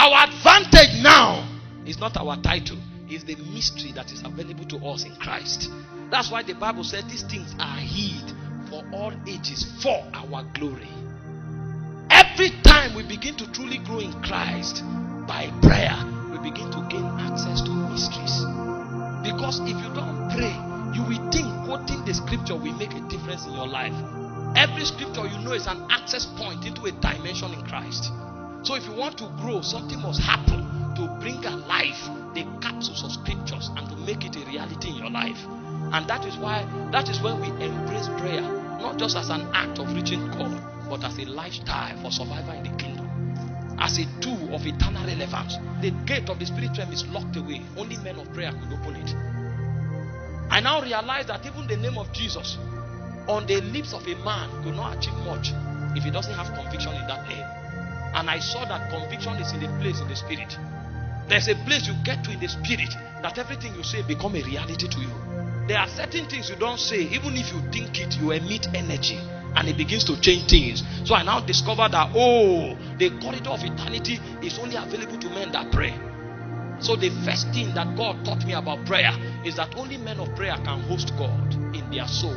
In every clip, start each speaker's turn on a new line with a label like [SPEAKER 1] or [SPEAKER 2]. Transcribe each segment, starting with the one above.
[SPEAKER 1] Our advantage now is not our title, it's the mystery that is available to us in Christ. That's why the Bible said these things are hid for all ages for our glory. Every time we begin to truly grow in Christ by prayer, we begin to gain access to mysteries. Because if you don't pray, you will think quoting the scripture will make a difference in your life. Every scripture you know is an access point into a dimension in Christ. So if you want to grow, something must happen to bring alive the capsules of scriptures and to make it a reality in your life. And that is when we embrace prayer, not just as an act of reaching God, but as a lifestyle for survival in the kingdom, as a tool of eternal relevance. The gate of the spirit realm is locked away. Only men of prayer could open it. I now realize that even the name of Jesus on the lips of a man could not achieve much if he doesn't have conviction in that name. And I saw that conviction is in the place in the spirit. There's a place you get to in the spirit that everything you say become a reality to you. There are certain things you don't say, even if you think it, you emit energy and it begins to change things. So I now discover that the corridor of eternity is only available to men that pray. So the first thing that God taught me about prayer is that only men of prayer can host God in their soul.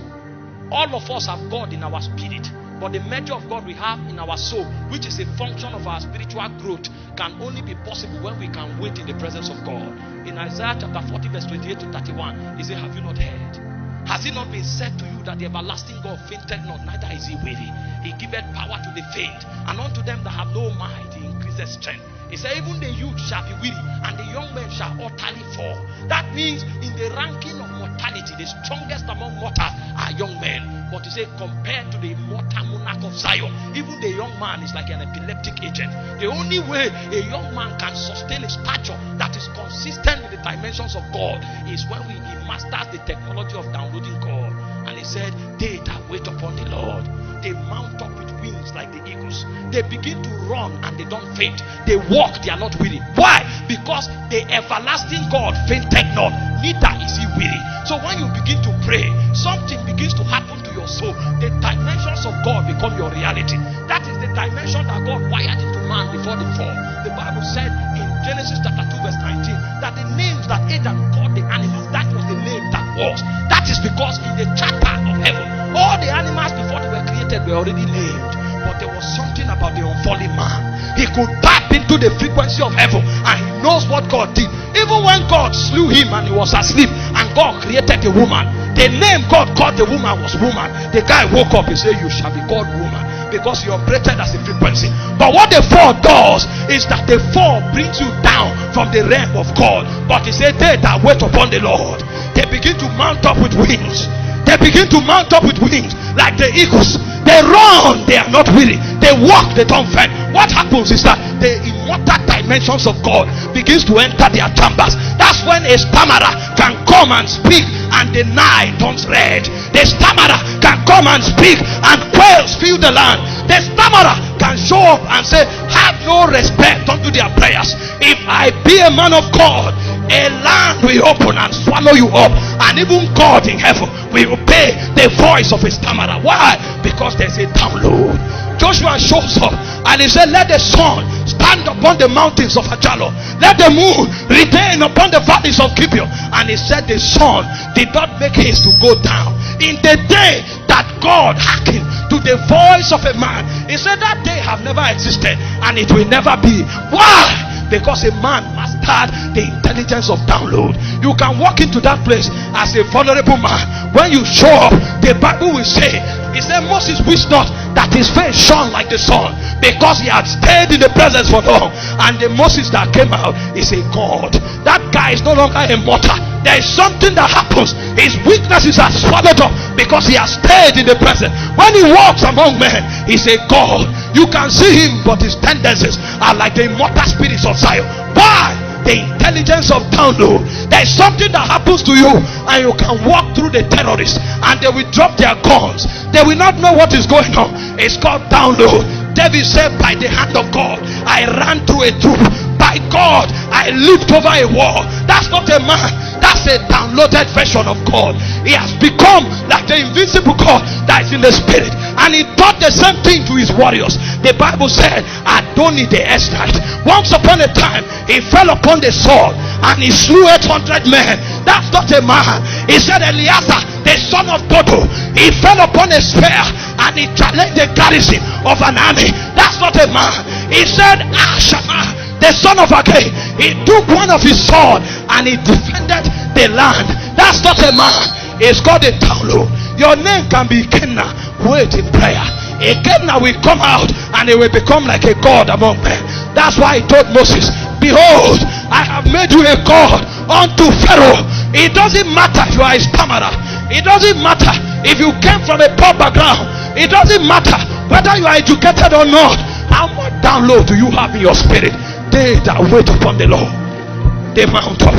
[SPEAKER 1] All of us have God in our spirit, but the measure of God we have in our soul, which is a function of our spiritual growth, can only be possible when we can wait in the presence of God. In Isaiah chapter 40 verse 28 to 31, he said, have you not heard? Has it not been said to you that the everlasting God fainted not, neither is he weary? He giveth power to the faint, and unto them that have no might he increaseth strength. He said, even the youth shall be weary, and the young men shall utterly fall. That means in the ranking of mortality, the strongest among mortals are young men. But he said, compared to the immortal monarch of Zion, even the young man is like an epileptic agent. The only way a young man can sustain a stature that is consistent with the dimensions of God is when he masters the technology of downloading God. And he said, they that wait upon the Lord, they mount up with wings like the eagles. They begin to run and they don't faint. They walk, they are not weary. Why? Because the everlasting God fainted not, neither is he weary. So when you begin to pray, something begins to happen to your soul. The dimensions of God become your reality. That is the dimension that God wired into man before the fall. The Bible said in Genesis chapter 2 verse 19 that the names that Adam called the animals, that was the name that was. That is because in the charter of heaven, all the animals before they were created were already named. But there was something about the unfallen man. He could tap into the frequency of heaven and he knows what God did. Even when God slew him and he was asleep and God created a woman, the name God called the woman was woman. The guy woke up and said, you shall be called woman, because he operated as a frequency. But what the fall does is that the fall brings you down from the realm of God. But he said, they that wait upon the Lord, they begin to mount up with wings. They begin to mount up with wings like the eagles. They run, they are not weary. They walk, they don't faint. What happens is that the immortal dimensions of God begins to enter their chambers. That's when a stammerer can come and speak and the night turns red. The stammerer can come and speak and quails fill the land. The stammerer can show up and say, have no respect unto their prayers. If I be a man of God, a land will open and swallow you up, and even God in heaven will obey the voice of a stammerer. Why? Because there's a download. Joshua shows up and he said, let the sun stand upon the mountains of Ajalo, let the moon retain upon the valleys of Gibeon. And he said the sun did not make haste to go down. In the day that God hearkened to the voice of a man, he said that day have never existed and it will never be. Why? Because a man mastered the intelligence of download. You can walk into that place as a vulnerable man. When you show up, the Bible will say, he said Moses wished not that his face shone like the sun, because he had stayed in the presence for long. And the Moses that came out is a God. That guy is no longer a mortal. There is something that happens. His weaknesses are swallowed up because he has stayed in the presence. When he walks among men, he's a God. You can see him, but his tendencies are like the immortal spirits of Zion. Why? The intelligence of download. There is something that happens to you and you can walk through the terrorists and they will drop their guns. They will not know what is going on. It's called download. David said, by the hand of God I ran through a troop. By God I leaped over a wall. That's not a man. That's a downloaded version of God. He has become like the invisible God that is in the spirit. and he taught the same thing to his warriors. The Bible said Adoni the Estrite, once upon a time he fell upon the sword and he slew 800 men. That's not a man. He said Eleazar the son of Dodo, he fell upon a spear and he challenged the garrison of an army. That's not a man. He said Ashama the son of Agay, he took one of his sword and he defended the land. That's not a man. It's called a download. Your name can be Kenna. Wait in prayer. A Kenna will come out and he will become like a god among men. That's why he told Moses, behold, I have made you a god unto Pharaoh. It doesn't matter if you are a stammerer. It doesn't matter if you came from a poor background. It doesn't matter whether you are educated or not. How much download do you have in your spirit? They that wait upon the Lord, they mount up.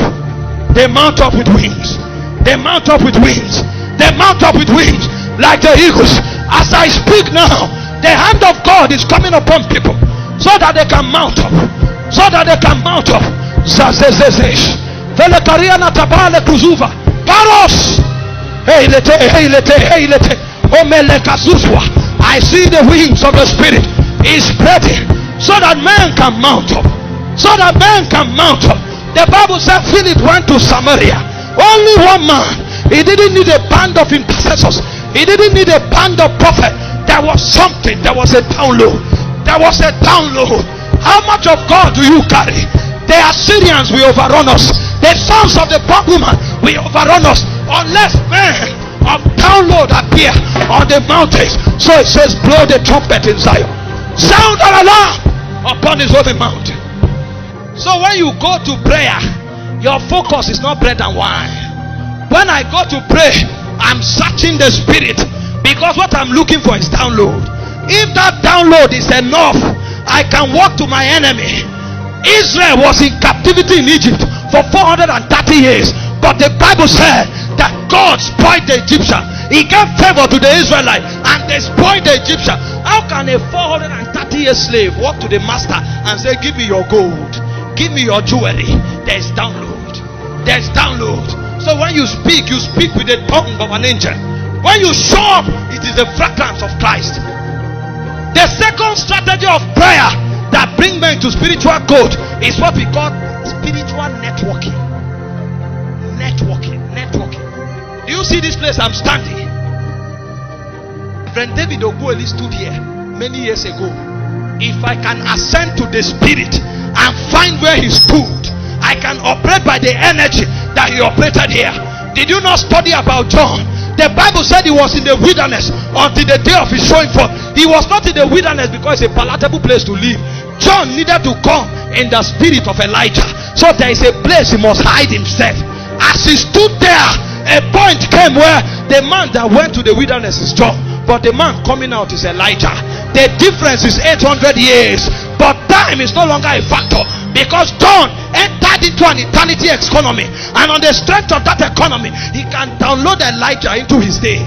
[SPEAKER 1] They mount up with wings. They mount up with wings. They mount up with wings like the eagles. As I speak now, the hand of God is coming upon people so that they can mount up. So that they can mount up. Zazezezesh. Velekariana tabale kuzuva. Paros. Hey lete, hey lete, hey lete. Omelekazuzwa. I see the wings of the Spirit is spreading so that man can mount up. So that man can mount up. The Bible said Philip went to Samaria. Only one man. He didn't need a band of intercessors. He didn't need a band of prophets. There was something. There was a download. There was a download. How much of God do you carry? The Assyrians will overrun us. The sons of the bondwoman will overrun us unless men of download appear on the mountains. So it says, blow the trumpet in Zion. Sound an alarm upon his holy mountain. So when you go to prayer, your focus is not bread and wine. When I go to pray, I'm searching the spirit, because what I'm looking for is download. If that download is enough, I can walk to my enemy. Israel was in captivity in Egypt for 430 years, but the Bible said that God spoiled the Egyptian. He gave favor to the Israelites and they spoiled the Egyptian. How can a 430-year slave walk to the master and say, give me your gold, give me your jewelry? There's download. There's download. So when you speak with the tongue of an angel. When you show up, it is the fragrance of Christ. The second strategy of prayer that brings men to spiritual growth is what we call spiritual networking. Networking. Do you see this place I'm standing? Friend David Ogueli stood here many years ago. If I can ascend to the spirit and find where he stood, I can operate by the energy that he operated here. Did you not study about John? The Bible said he was in the wilderness until the day of his showing forth. He was not in the wilderness because it's a palatable place to live. John needed to come in the spirit of Elijah. So there is a place he must hide himself. As he stood there, a point came where the man that went to the wilderness is John, but the man coming out is Elijah. The difference is 800 years, but time is no longer a factor, because John entered into an eternity economy, and on the strength of that economy, he can download Elijah into his day.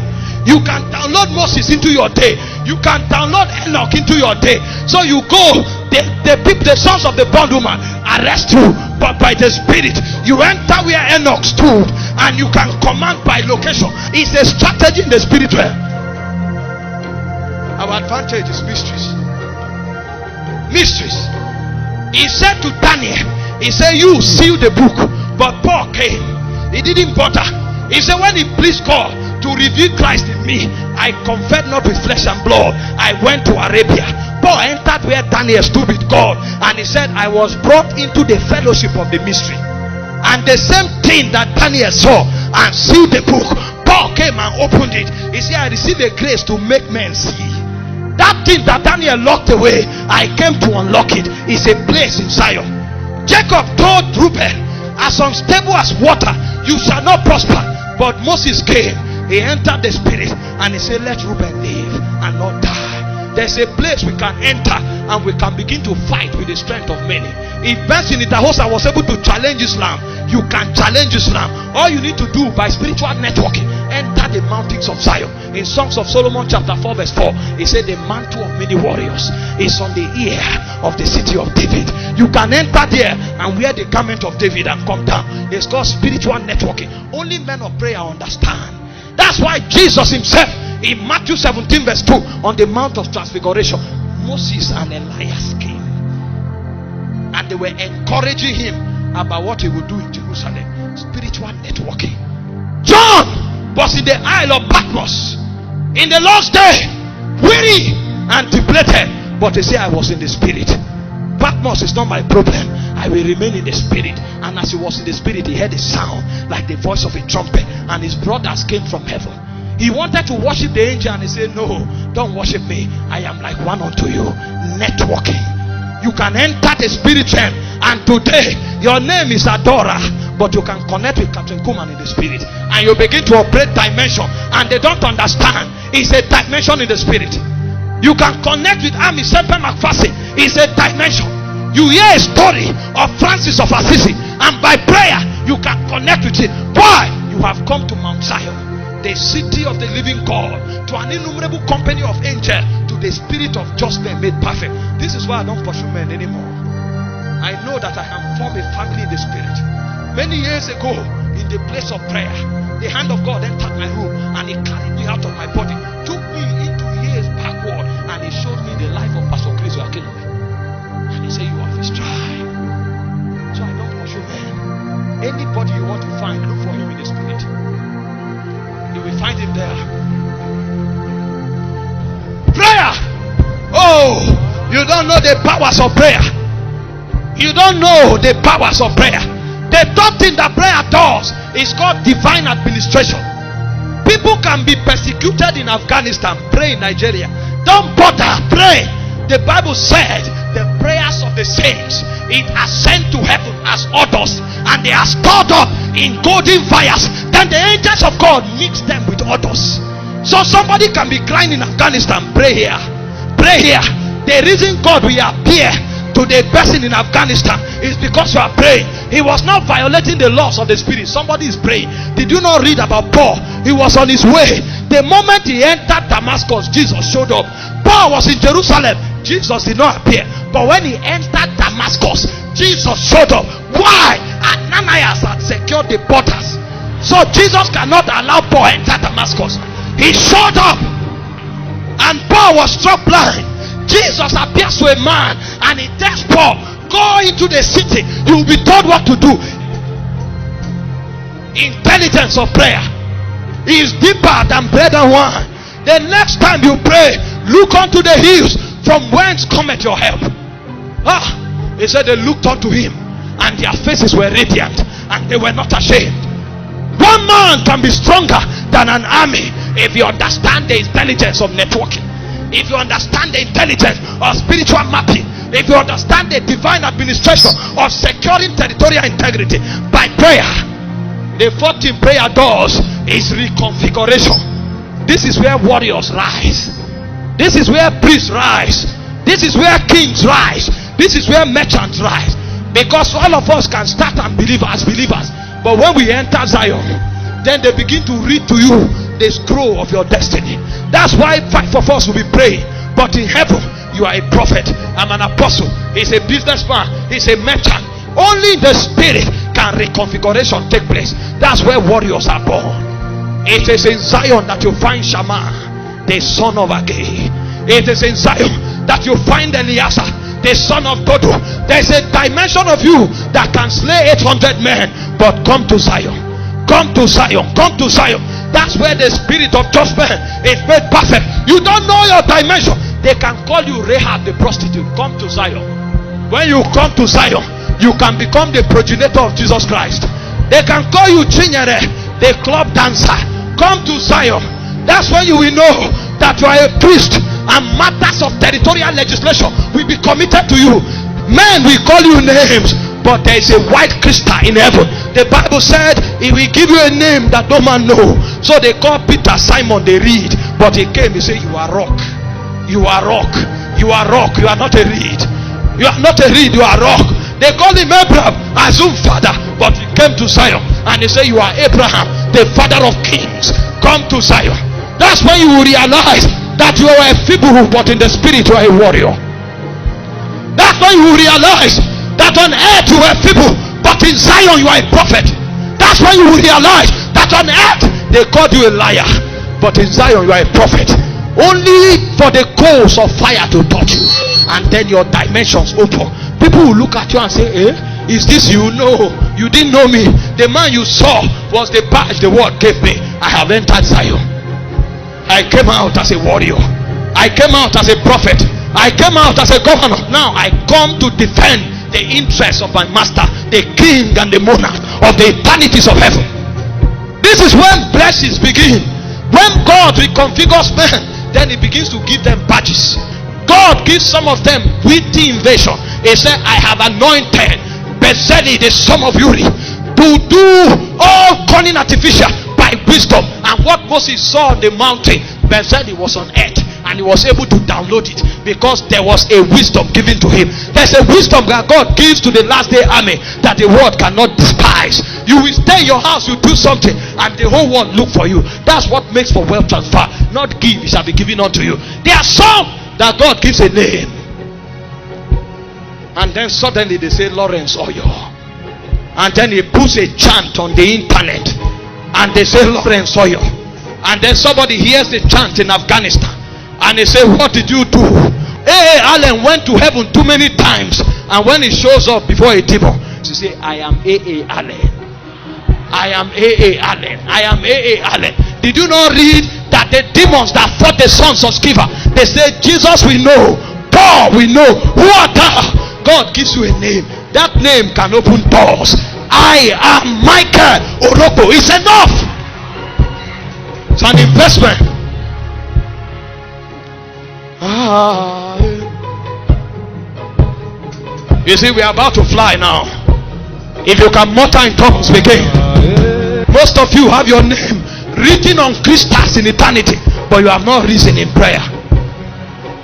[SPEAKER 1] You can download Moses into your day. You can download Enoch into your day. So you go, the people, the sons of the bondwoman arrest you, but by the spirit you enter where Enoch stood, and you can command by location. It's a strategy in the spirit realm. Our advantage is mysteries. Mysteries. He said to Daniel, he said, you seal the book. But Paul came. He didn't bother. He said, when he pleased God to reveal Christ in me, I conferred not with flesh and blood. I went to Arabia. Paul entered where Daniel stood with God, and he said, I was brought into the fellowship of the mystery. And the same thing that Daniel saw and sealed the book, Paul came and opened it. He said, I received a grace to make men see. That thing that Daniel locked away, I came to unlock it. It's a place in Zion. Jacob told Reuben, as unstable as water, you shall not prosper. But Moses came. He entered the spirit and he said, let Reuben live and not die. There's a place we can enter and we can begin to fight with the strength of many. If Benson Idahosa was able to challenge Islam, you can challenge Islam. All you need to do by spiritual networking, enter the mountains of Zion. In Songs of Solomon chapter 4 verse 4, he said the mantle of many warriors is on the ear of the city of David. You can enter there and wear the garment of David and come down. It's called spiritual networking. Only men of prayer understand. That's why Jesus himself, In Matthew 17 verse 2, on the Mount of Transfiguration, Moses and Elias came, and they were encouraging him about what he would do in Jerusalem. Spiritual networking. John was in the Isle of Patmos in the last day, weary and depleted, but he said, I was in the spirit. Patmos is not my problem. I will remain in the spirit. And as he was in the spirit, he heard a sound like the voice of a trumpet, and his brothers came from heaven. He wanted to worship the angel, and he said, no, don't worship me. I am like one unto you. Networking. You can enter the spirit realm, and today your name is Adora, but you can connect with Captain Kuman in the spirit, and you begin to operate dimension, and they don't understand. It's a dimension in the spirit. You can connect with Army Semper McPherson. It's a dimension. You hear a story of Francis of Assisi, and by prayer you can connect with it. Why? You have come to Mount Zion, the city of the living God, to an innumerable company of angels, to the spirit of just men made perfect. This is why I don't pursue men anymore. I know that I have formed a family in the spirit. Many years ago, in the place of prayer, the hand of God entered my room, and he carried me out of my body, took me into years backward, and he showed me the life of Pastor Chris Oyakhilome. And he said, you have his tribe. So I don't pursue men. Anybody you want to find, look for him in the spirit. You will find him there. Prayer. Oh, you don't know the powers of prayer. You don't know the powers of prayer. The third thing that prayer does is called divine administration. People can be persecuted in Afghanistan. Pray in Nigeria. Don't bother. Pray. The Bible said the prayers of the saints, it ascend to heaven as odors, and they are stored up in golden fires. Then the angels of God mix them with odors. So somebody can be crying in Afghanistan. Pray here. Pray here. The reason God will appear to the person in Afghanistan is because you are praying. He was not violating the laws of the spirit. Somebody is praying. Did you not read about Paul? He was on his way. The moment he entered Damascus, Jesus showed up. Paul was in Jerusalem. Jesus did not appear. But when he entered Damascus, Jesus showed up. Why? Ananias had secured the borders, so Jesus cannot allow Paul enter Damascus. He showed up, and Paul was struck blind. Jesus appears to a man, and he tells Paul, go into the city, you will be told what to do. Intelligence of prayer is deeper than bread and wine. The next time you pray, look unto the hills, from whence cometh your help. He said they looked unto him, and their faces were radiant, and they were not ashamed. One man can be stronger than an army if you understand the intelligence of networking, if you understand the intelligence of spiritual mapping, if you understand the divine administration of securing territorial integrity by prayer. The fourth thing prayer does is reconfiguration. This is where warriors rise. This is where priests rise. This is where kings rise. This is where merchants rise. Because all of us can start and believe as believers, but when we enter Zion, then they begin to read to you the scroll of your destiny. That's why 5 of us will be praying. But in heaven, you are a prophet. I'm an apostle. He's a businessman. He's a merchant. Only in the spirit can reconfiguration take place. That's where warriors are born. It is in Zion that you find Shammah, the son of Agee. It is in Zion that you find Eliezer, the son of Dodo. There's a dimension of you that can slay 800 men. But come to Zion. Come to Zion. Come to Zion. That's where the spirit of just men is made perfect. You don't know your dimension. They can call you Rahab the prostitute. Come to Zion. When you come to Zion, you can become the progenitor of Jesus Christ. They can call you Chinyere, the club dancer. Come to Zion. That's when you will know that you are a priest, and matters of territorial legislation will be committed to you. Men will call you names, but there is a white crystal in heaven. The Bible said he will give you a name that no man know. So they call Peter Simon the reed, but he came, he said, you are rock. You are rock. You are rock. You are not a reed. You are not a reed, you are rock. They call him Abraham, assume father, but he came to Zion and he said, you are Abraham, the father of kings. Come to Zion. That's when you will realize that you are a feeble, but in the spirit you are a warrior. That's when you will realize that on earth you are feeble, but in Zion you are a prophet. That's when you will realize that on earth they called you a liar, but in Zion you are a prophet. Only for the coals of fire to touch you, and then your dimensions open. People will look at you and say, is this you? No, you didn't know me. The man you saw was the badge the word gave me. I have entered Zion. I came out as a warrior. I came out as a prophet. I came out as a governor. Now I come to defend the interests of my master, the king and the monarch of the eternities of heaven. This is when blessings begin. When God reconfigures men, then he begins to give them badges. God gives some of them witty invasion. He said, I have anointed Bezalel the son of Uri to do all cunning artificial by wisdom. And what Moses saw on the mountain, Bezalel was on earth, and he was able to download it because there was a wisdom given to him. There's a wisdom that God gives to the last day army that the world cannot despise. You will stay in your house, you do something, and the whole world look for you. That's what makes for wealth transfer. Not give, it shall be given unto you. There are some that God gives a name, and then suddenly they say Lawrence Oyo, and then he puts a chant on the internet, and they say Lawrence Oyo, and then somebody hears the chant in Afghanistan, and they say, what did you do? A.A. Allen went to heaven too many times, and when he shows up before a demon, he say, I am A.A. Allen. I am A.A. Allen. I am A.A. Allen. Did you not read that the demons that fought the sons of Sceva, they said, Jesus we know, Paul we know, who art thou? God gives you a name. That name can open doors. I am Michael Oroko. It's enough. It's an investment. You see, we are about to fly now. If you can mutter in tongues, begin. Most of you have your name written on crystals in eternity, but you have not risen in prayer.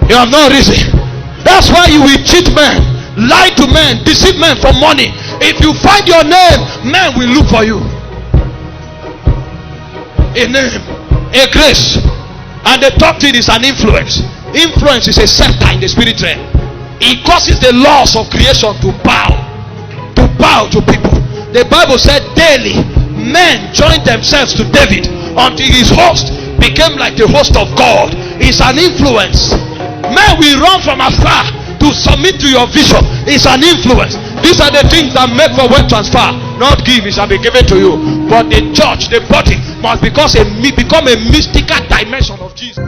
[SPEAKER 1] You have not risen. That's why you will cheat men, lie to men, deceive men for money. If you find your name, men will look for you. A name, a grace, and the third thing is an influence. Influence is a scepter in the spirit realm. It causes the laws of creation to bow to people. The Bible said daily men joined themselves to David until his host became like the host of God. It's an influence. Men will run from afar to submit to your vision. It's an influence. These are the things that make for wealth transfer. Not give, it shall be given to you. But the church, the body, must become a mystical dimension of Jesus.